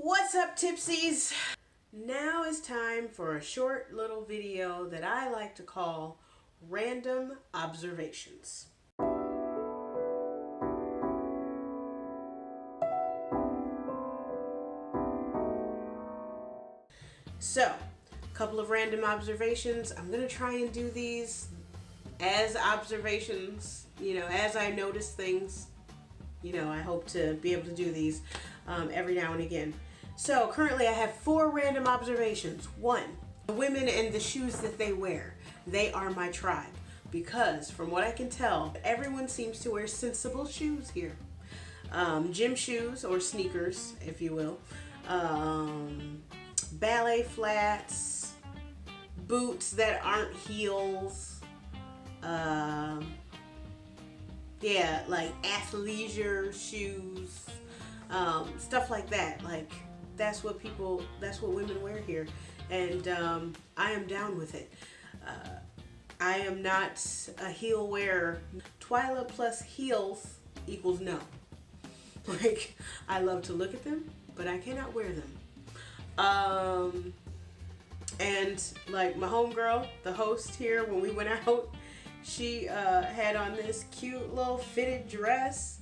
What's up, Tipsies? Now is time for a short little video that I like to call Random Observations. So, a couple of random observations. I'm going to try and do these as observations, as I notice things. I hope to be able to do these every now and again. So currently I have 4 random observations. 1, the women and the shoes that they wear. They are my tribe because from what I can tell, everyone seems to wear sensible shoes here. Gym shoes or sneakers, if you will. Ballet flats, boots that aren't heels. Like athleisure shoes, stuff like that. Like that's what women wear here, and I am down with it. I am not a heel wearer. Twyla plus heels equals no. Like, I love to look at them, but I cannot wear them. And like my homegirl, the host here, when we went out, she had on this cute little fitted dress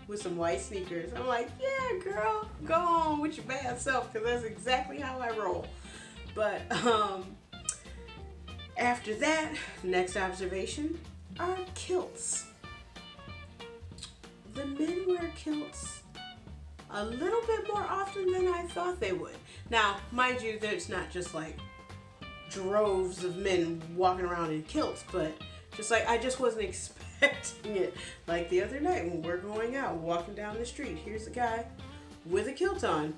with some white sneakers. I'm like, yeah, girl, go on with your bad self, because that's exactly how I roll. But after that, next observation are kilts. The men wear kilts a little bit more often than I thought they would. Now, mind you, there's not just like droves of men walking around in kilts, but just like I just wasn't expecting it. Like the other night when we're going out, walking down the street, here's a guy with a kilt on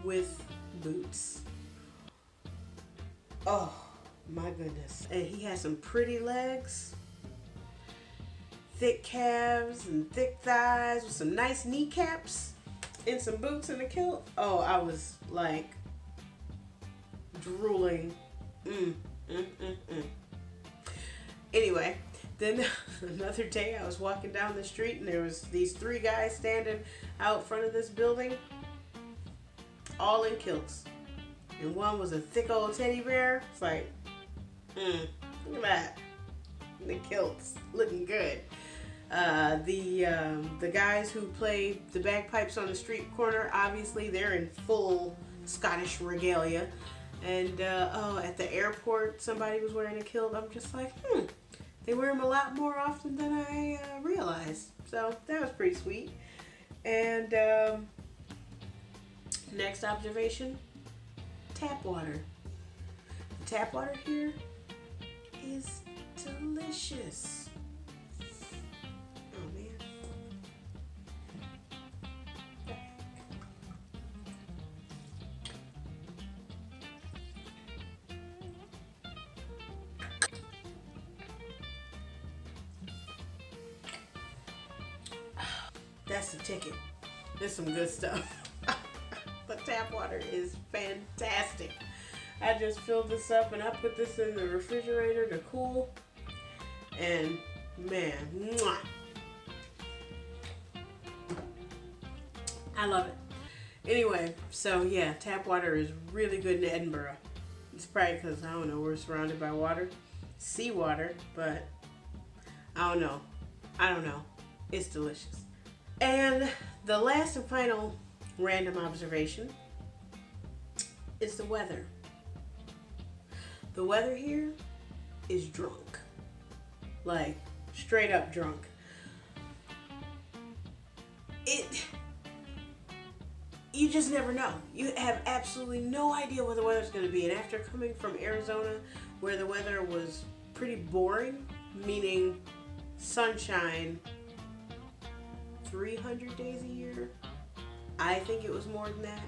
with boots. Oh my goodness. And he has some pretty legs, thick calves and thick thighs with some nice kneecaps and some boots and a kilt. Oh, I was like drooling. Anyway, then another day I was walking down the street and there was these 3 guys standing out front of this building, all in kilts. And one was a thick old teddy bear. It's like, look at that. The kilts, looking good. The guys who play the bagpipes on the street corner, obviously they're in full Scottish regalia. And at the airport, somebody was wearing a kilt. I'm just like, they wear them a lot more often than I realized. So that was pretty sweet. And next observation, tap water. The tap water here is delicious. Oh man. That's the ticket. There's some good stuff. The tap water is fantastic. I just filled this up and I put this in the refrigerator to cool. And man, mwah. I love it. Anyway, so yeah, tap water is really good in Edinburgh. It's probably because, I don't know, we're surrounded by water. Seawater, but I don't know. It's delicious. And the last and final random observation is the weather. The weather here is drunk. Like, straight up drunk. You just never know. You have absolutely no idea what the weather's going to be. And after coming from Arizona, where the weather was pretty boring, meaning sunshine 300 days a year, I think it was more than that.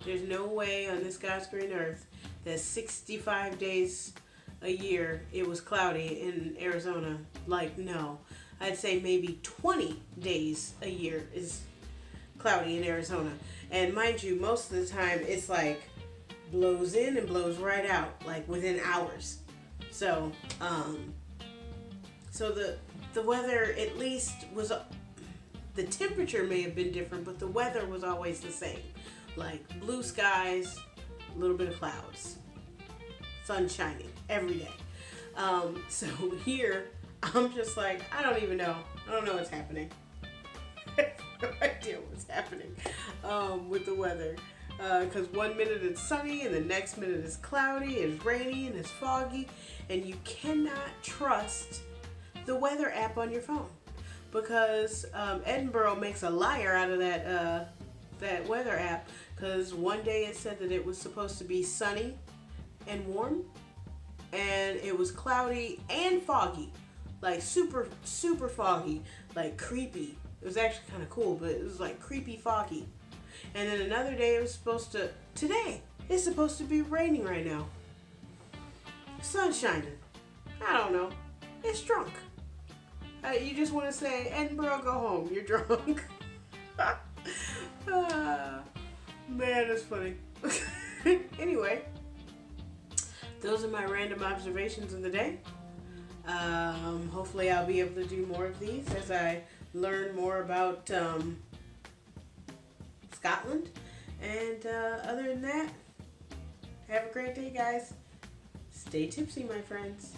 There's no way on this God's green earth that 65 days a year it was cloudy in Arizona. Like, no. I'd say maybe 20 days a year is cloudy in Arizona. And mind you, most of the time it's like blows in and blows right out, like within hours. So, the weather at least was, the temperature may have been different, but the weather was always the same. Like blue skies, a little bit of clouds, sun shining every day. So here, I'm just like, I don't even know. I don't know what's happening. I have no idea what's happening with the weather. Because 1 minute it's sunny and the next minute it's cloudy, it's rainy and it's foggy, and you cannot trust the weather app on your phone because Edinburgh makes a liar out of that weather app. Because one day it said that it was supposed to be sunny and warm, and it was cloudy and foggy, like super foggy, like creepy. It was actually kind of cool, but it was like creepy foggy. And then another day it was supposed to, today, it's supposed to be raining right now. Sun shining. I don't know. It's drunk. You just want to say, Edinburgh, go home. You're drunk. Man, that's funny. Anyway, those are my random observations of the day. Hopefully I'll be able to do more of these as I learn more about Scotland. And other than that, have a great day, guys. Stay tipsy, my friends.